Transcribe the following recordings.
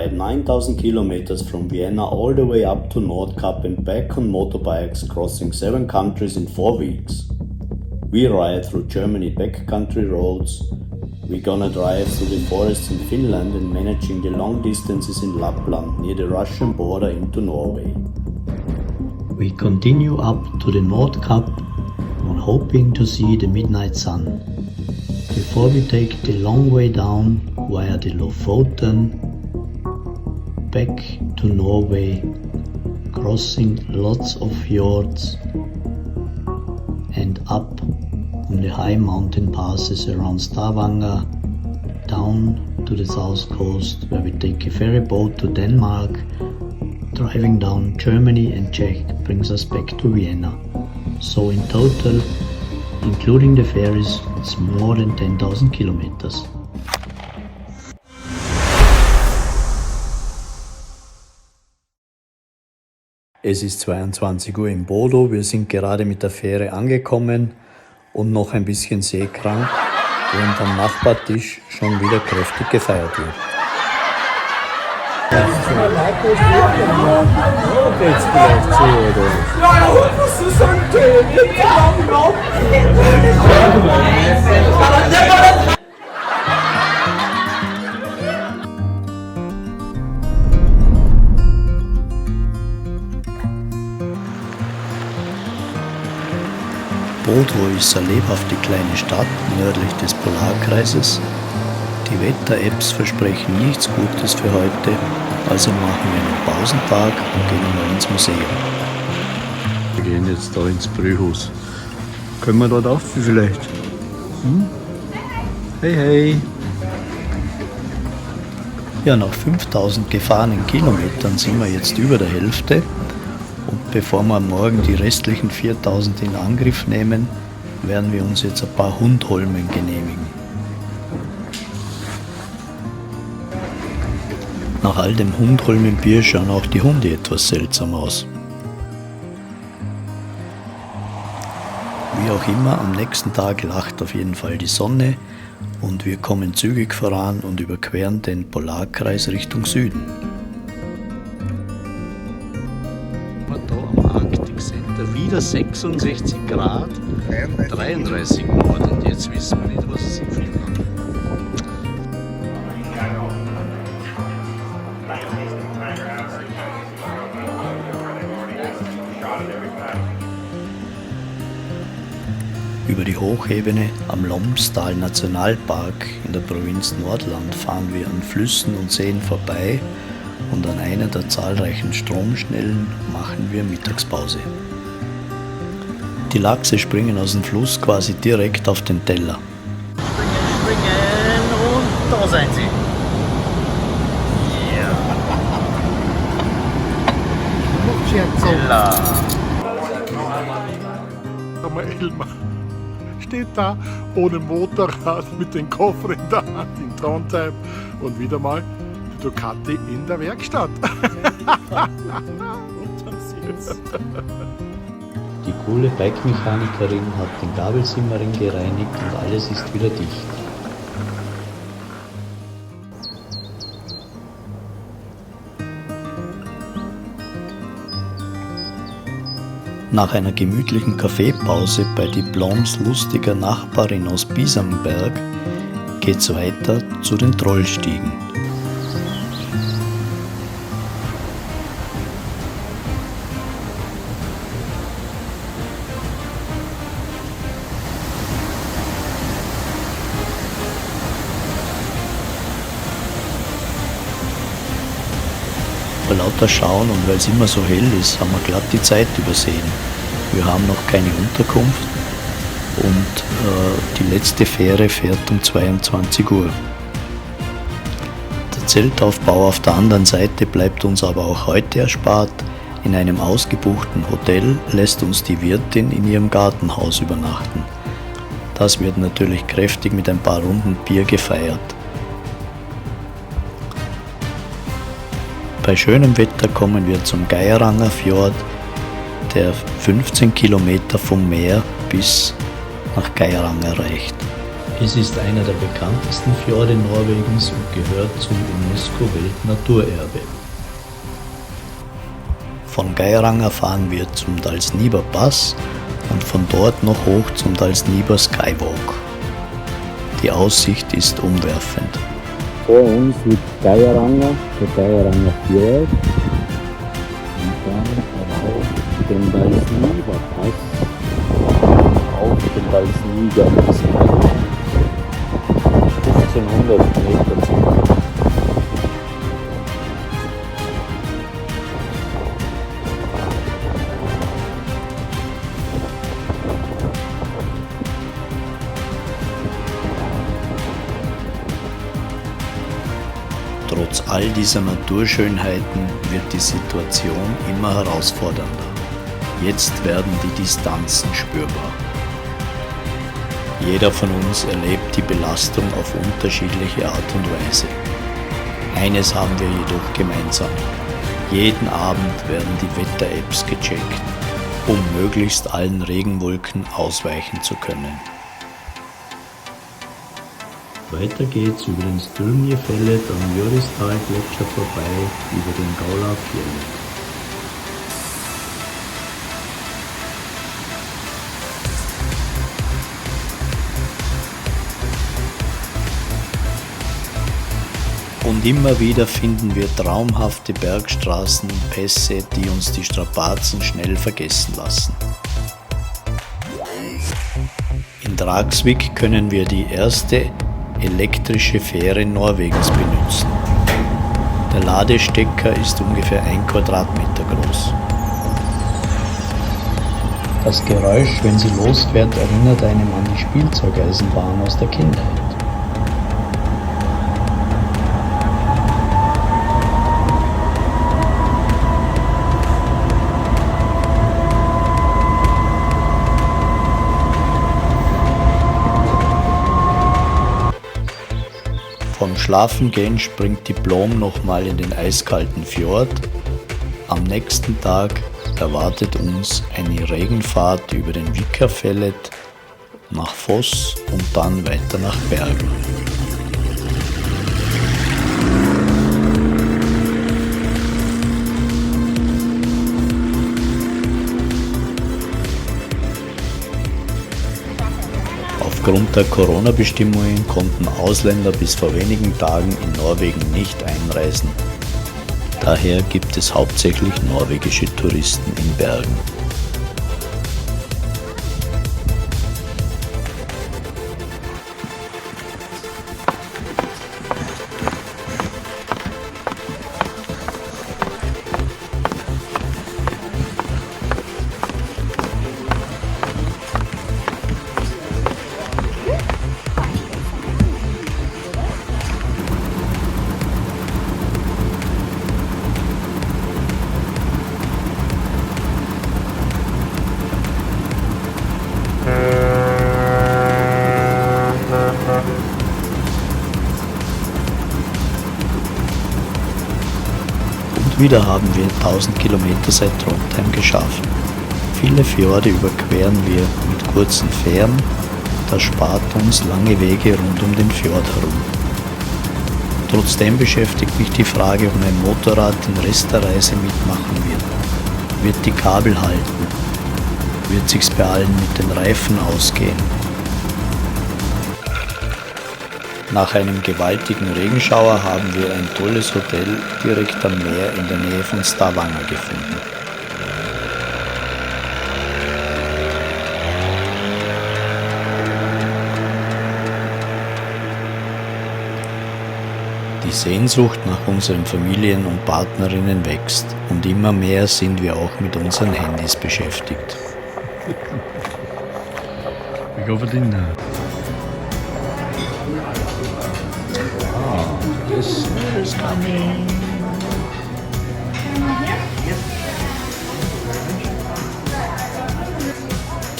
ride 9,000 kilometers from Vienna all the way up to Nordkap and back on motorbikes crossing 7 countries in 4 weeks. We ride through Germany backcountry roads. We're gonna drive through the forests in Finland and managing the long distances in Lapland near the Russian border into Norway. We continue up to the Nordkap and hoping to see the midnight sun. Before we take the long way down via the Lofoten back to Norway, crossing lots of fjords and up on the high mountain passes around Stavanger down to the south coast, where we take a ferry boat to Denmark, driving down Germany and Czech brings us back to Vienna. So in total, including the ferries, it's more than 10,000 kilometers. Es ist 22 Uhr in Bodo, wir sind gerade mit der Fähre angekommen und noch ein bisschen seekrank, während am Nachbartisch schon wieder kräftig gefeiert wird. Geht's vielleicht zu, oder? Ja, das ist ein Bodo ist eine lebhafte kleine Stadt nördlich des Polarkreises. Die Wetter-Apps versprechen nichts Gutes für heute, also machen wir einen Pausentag und gehen mal ins Museum. Wir gehen jetzt da ins Brühhaus. Können wir dort auf vielleicht? Hey, hey! Ja, nach 5000 gefahrenen Kilometern sind wir jetzt über der Hälfte. Und bevor wir morgen die restlichen 4000 in Angriff nehmen, werden wir uns jetzt ein paar Hundholmen genehmigen. Nach all dem Hundholmenbier schauen auch die Hunde etwas seltsam aus. Wie auch immer, am nächsten Tag lacht auf jeden Fall die Sonne und wir kommen zügig voran und überqueren den Polarkreis Richtung Süden. Wieder 66 Grad, 33 Grad und jetzt wissen wir nicht, was es in Finnland ist. Über die Hochebene am Lomsdal Nationalpark in der Provinz Nordland fahren wir an Flüssen und Seen vorbei und an einer der zahlreichen Stromschnellen machen wir Mittagspause. Die Lachse springen aus dem Fluss quasi direkt auf den Teller. Springen und da sind sie. Ja. Teller. Elmar steht da ohne Motorrad mit dem Koffer in der Hand in Trondheim und wieder mal die Ducati in der Werkstatt. Die coole Bike-Mechanikerin hat den Gabelsimmering gereinigt und alles ist wieder dicht. Nach einer gemütlichen Kaffeepause bei Diploms lustiger Nachbarin aus Bisamberg geht's weiter zu den Trollstiegen. Vor lauter Schauen und weil es immer so hell ist, haben wir glatt die Zeit übersehen. Wir haben noch keine Unterkunft und die letzte Fähre fährt um 22 Uhr. Der Zeltaufbau auf der anderen Seite bleibt uns aber auch heute erspart. In einem ausgebuchten Hotel lässt uns die Wirtin in ihrem Gartenhaus übernachten. Das wird natürlich kräftig mit ein paar Runden Bier gefeiert. Bei schönem Wetter kommen wir zum Geiranger Fjord, der 15 Kilometer vom Meer bis nach Geiranger reicht. Es ist einer der bekanntesten Fjorde Norwegens und gehört zum UNESCO-Weltnaturerbe. Von Geiranger fahren wir zum Dalsniber Pass und von dort noch hoch zum Dalsniber Skywalk. Die Aussicht ist umwerfend. Vor uns liegt Geiranger, der Geiranger Fjord. Und dann auf den Dalsniber Pass, auf den Dalsniger Skywalk. 1500 Meter circa. Trotz all dieser Naturschönheiten wird die Situation immer herausfordernder. Jetzt werden die Distanzen spürbar. Jeder von uns erlebt die Belastung auf unterschiedliche Art und Weise. Eines haben wir jedoch gemeinsam. Jeden Abend werden die Wetter-Apps gecheckt, um möglichst allen Regenwolken ausweichen zu können. Weiter geht's über den Styrmnirfjellet am Joristal-Gletscher vorbei, über den Gaulafjellet. Und immer wieder finden wir traumhafte Bergstraßen und Pässe, die uns die Strapazen schnell vergessen lassen. In Dragsvik können wir die erste elektrische Fähre Norwegens benutzen. Der Ladestecker ist ungefähr 1 Quadratmeter groß. Das Geräusch, wenn sie losfährt, erinnert einem an die Spielzeugeisenbahn aus der Kindheit. Vom Schlafengehen springt die Blom nochmal in den eiskalten Fjord. Am nächsten Tag erwartet uns eine Regenfahrt über den Vikafjellet nach Voss und dann weiter nach Bergen. Aufgrund der Corona-Bestimmungen konnten Ausländer bis vor wenigen Tagen in Norwegen nicht einreisen. Daher gibt es hauptsächlich norwegische Touristen in Bergen. Wieder haben wir 1000 Kilometer seit Trondheim geschafft. Viele Fjorde überqueren wir mit kurzen Fähren, das spart uns lange Wege rund um den Fjord herum. Trotzdem beschäftigt mich die Frage, ob mein Motorrad den Rest der Reise mitmachen wird. Wird die Kabel halten? Wird sich's bei allen mit den Reifen ausgehen? Nach einem gewaltigen Regenschauer haben wir ein tolles Hotel direkt am Meer in der Nähe von Stavanger gefunden. Die Sehnsucht nach unseren Familien und Partnerinnen wächst und immer mehr sind wir auch mit unseren Handys beschäftigt. We go for dinner. Dessert is coming.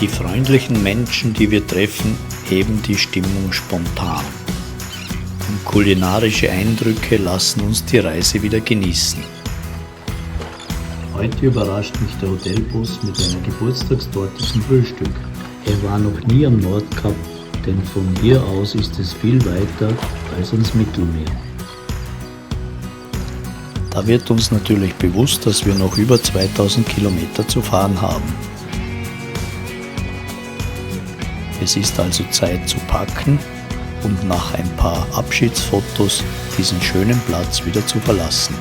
Die freundlichen Menschen, die wir treffen, heben die Stimmung spontan. Und kulinarische Eindrücke lassen uns die Reise wieder genießen. Heute überrascht mich der Hotelbus mit einer Geburtstagstorte zum Frühstück. Er war noch nie am Nordkap, denn von hier aus ist es viel weiter als ins Mittelmeer. Da wird uns natürlich bewusst, dass wir noch über 2000 Kilometer zu fahren haben. Es ist also Zeit zu packen und nach ein paar Abschiedsfotos diesen schönen Platz wieder zu verlassen.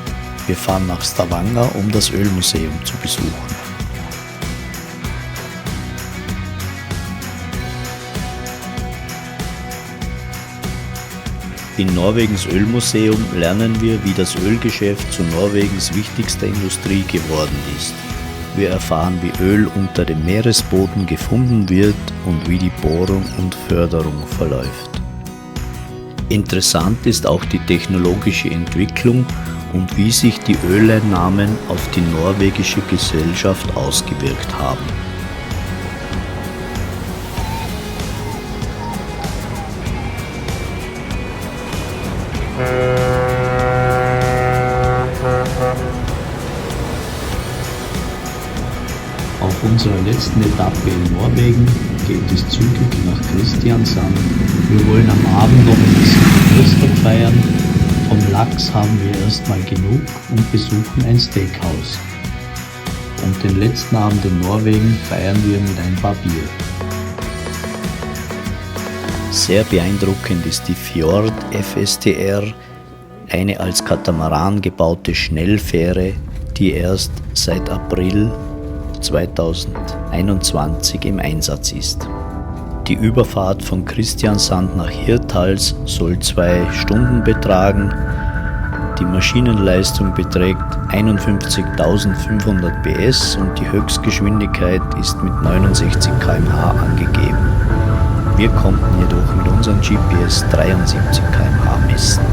Wir fahren nach Stavanger, um das Ölmuseum zu besuchen. In Norwegens Ölmuseum lernen wir, wie das Ölgeschäft zu Norwegens wichtigster Industrie geworden ist. Wir erfahren, wie Öl unter dem Meeresboden gefunden wird und wie die Bohrung und Förderung verläuft. Interessant ist auch die technologische Entwicklung und wie sich die Öleinnahmen auf die norwegische Gesellschaft ausgewirkt haben. Auf unserer letzten Etappe in Norwegen geht es zügig nach Kristiansand. Wir wollen am Abend noch ein bisschen Geburtstag feiern. Vom Lachs haben wir erstmal genug und besuchen ein Steakhouse. Und den letzten Abend in Norwegen feiern wir mit ein paar Bier. Sehr beeindruckend ist die Fjord FSTR, eine als Katamaran gebaute Schnellfähre, die erst seit April 2021 im Einsatz ist. Die Überfahrt von Kristiansand nach Hirtshals soll 2 Stunden betragen. Die Maschinenleistung beträgt 51.500 PS und die Höchstgeschwindigkeit ist mit 69 km/h angegeben. Wir konnten jedoch mit unserem GPS 73 km/h messen.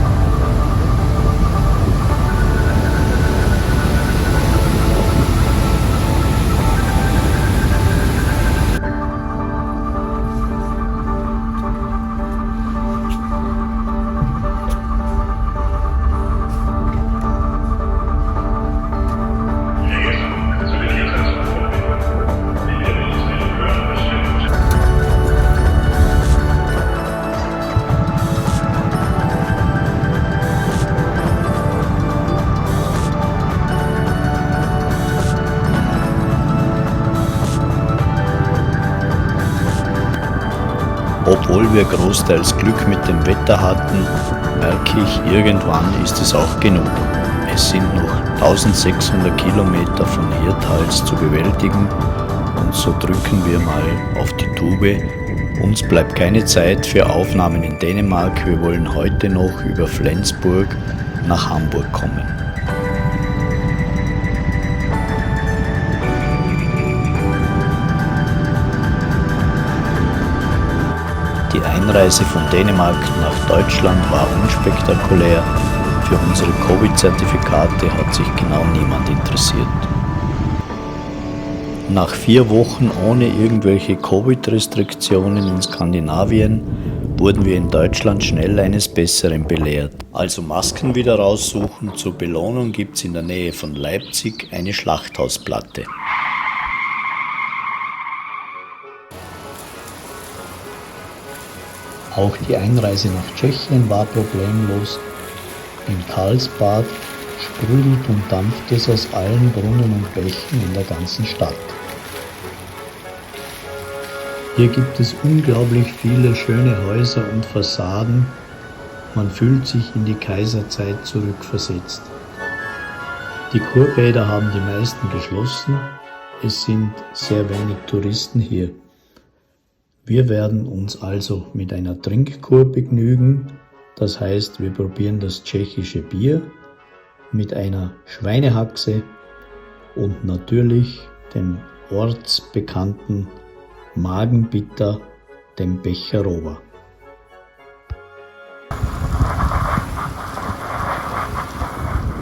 Obwohl wir großteils Glück mit dem Wetter hatten, merke ich, irgendwann ist es auch genug. Es sind noch 1600 Kilometer von Hirtshals zu bewältigen und so drücken wir mal auf die Tube. Uns bleibt keine Zeit für Aufnahmen in Dänemark, wir wollen heute noch über Flensburg nach Hamburg kommen. Die Einreise von Dänemark nach Deutschland war unspektakulär. Für unsere Covid-Zertifikate hat sich genau niemand interessiert. Nach 4 Wochen ohne irgendwelche Covid-Restriktionen in Skandinavien wurden wir in Deutschland schnell eines Besseren belehrt. Also Masken wieder raussuchen. Zur Belohnung gibt es in der Nähe von Leipzig eine Schlachthausplatte. Auch die Einreise nach Tschechien war problemlos. In Karlsbad sprudelt und dampft es aus allen Brunnen und Bächen in der ganzen Stadt. Hier gibt es unglaublich viele schöne Häuser und Fassaden. Man fühlt sich in die Kaiserzeit zurückversetzt. Die Kurbäder haben die meisten geschlossen. Es sind sehr wenig Touristen hier. Wir werden uns also mit einer Trinkkur begnügen, das heißt, wir probieren das tschechische Bier mit einer Schweinehaxe und natürlich dem ortsbekannten Magenbitter, dem Becherova.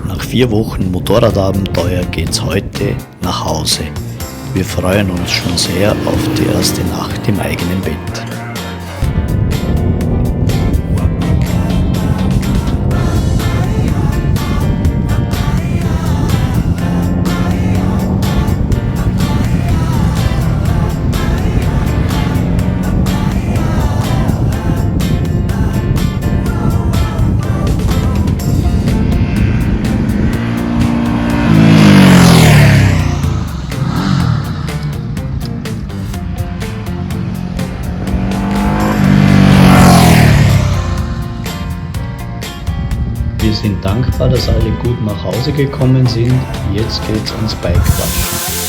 Nach 4 Wochen Motorradabenteuer geht's heute nach Hause. Wir freuen uns schon sehr auf die erste Nacht im eigenen Bett. sind dankbar, dass alle gut nach Hause gekommen sind. Jetzt geht's ans Bikewaschen.